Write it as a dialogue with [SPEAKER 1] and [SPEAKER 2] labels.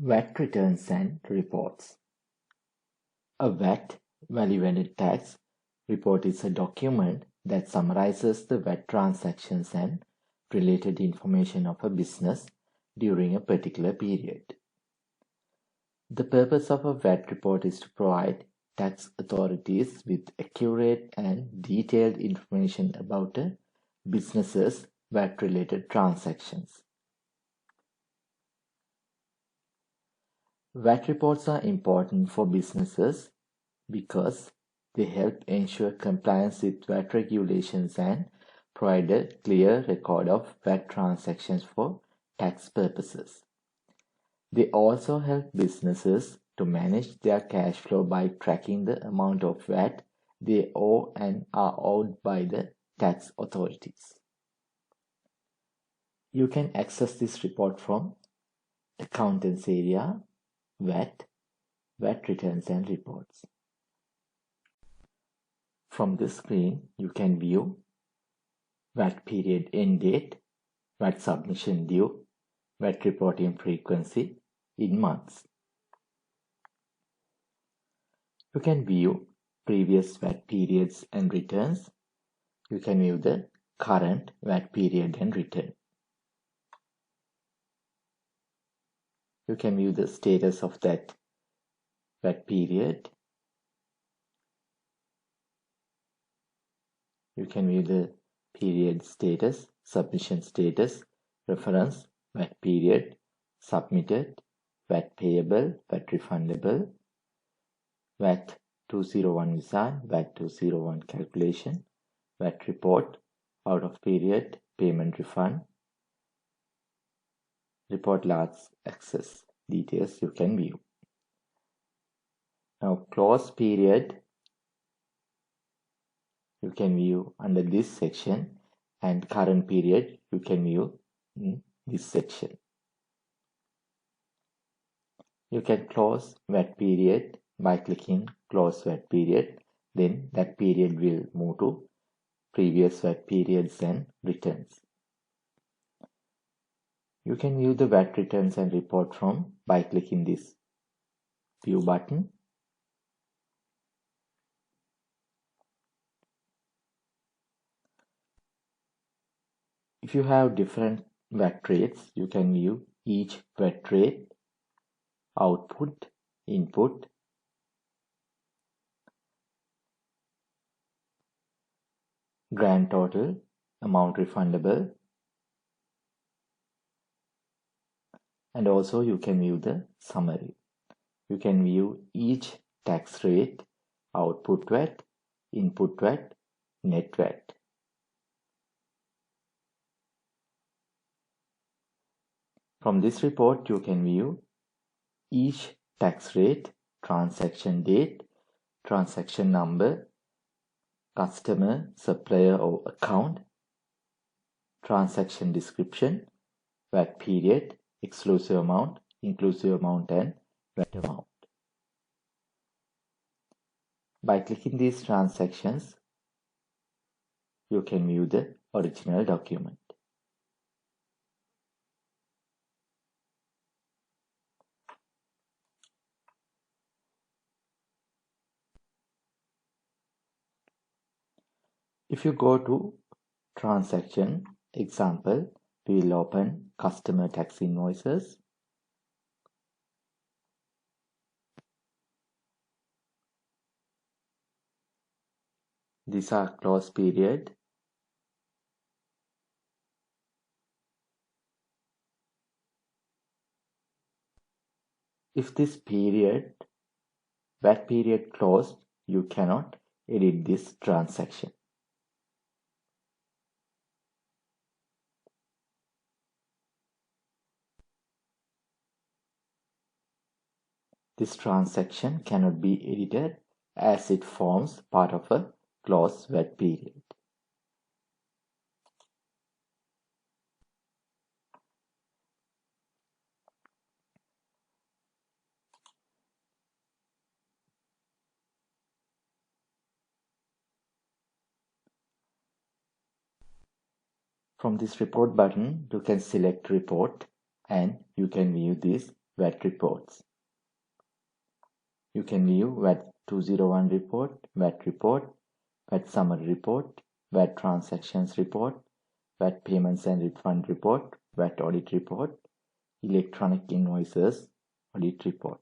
[SPEAKER 1] VAT returns and reports. A VAT, value-added tax, report is a document that summarizes the VAT transactions and related information of a business during a particular period. The purpose of a VAT report is to provide tax authorities with accurate and detailed information about a business's VAT-related transactions. VAT reports are important for businesses because they help ensure compliance with VAT regulations and provide a clear record of VAT transactions for tax purposes. They also help businesses to manage their cash flow by tracking the amount of VAT they owe and are owed by the tax authorities. You can access this report from Accountants area, VAT, VAT returns and reports. From this screen, you can view VAT period end date, VAT submission due, VAT reporting frequency in months. You can view previous VAT periods and returns. You can view the current VAT period and return. You can view the status of that VAT period. You can view the period status, submission status, reference, VAT period, submitted, VAT payable, VAT refundable, VAT 201 visa, VAT 201 calculation, VAT report, out of period, payment refund, report large access details you can view. Now close period you can view under this section, and current period you can view in this section. You can close VAT period by clicking close VAT period, then that period will move to previous VAT periods and returns. You can view the VAT returns and report from by clicking this view button. If you have different VAT rates, you can view each VAT rate, output, input, grand total, amount refundable, and also you can view the summary. You can view each tax rate, output VAT, input VAT, net VAT. From this report, you can view each tax rate, transaction date, transaction number, customer, supplier or account, transaction description, VAT period, exclusive amount, inclusive amount and VAT amount. By clicking these transactions, you can view the original document. If you go to transaction example, we will open customer tax invoices. These are close period. If this period, VAT period closed, you cannot edit this transaction. This transaction cannot be edited as it forms part of a closed VAT period. From this report button, you can select report and you can view this VAT reports. You can view VAT 201 report, VAT summary report, VAT transactions report, VAT payments and refund report, VAT audit report, electronic invoices audit report.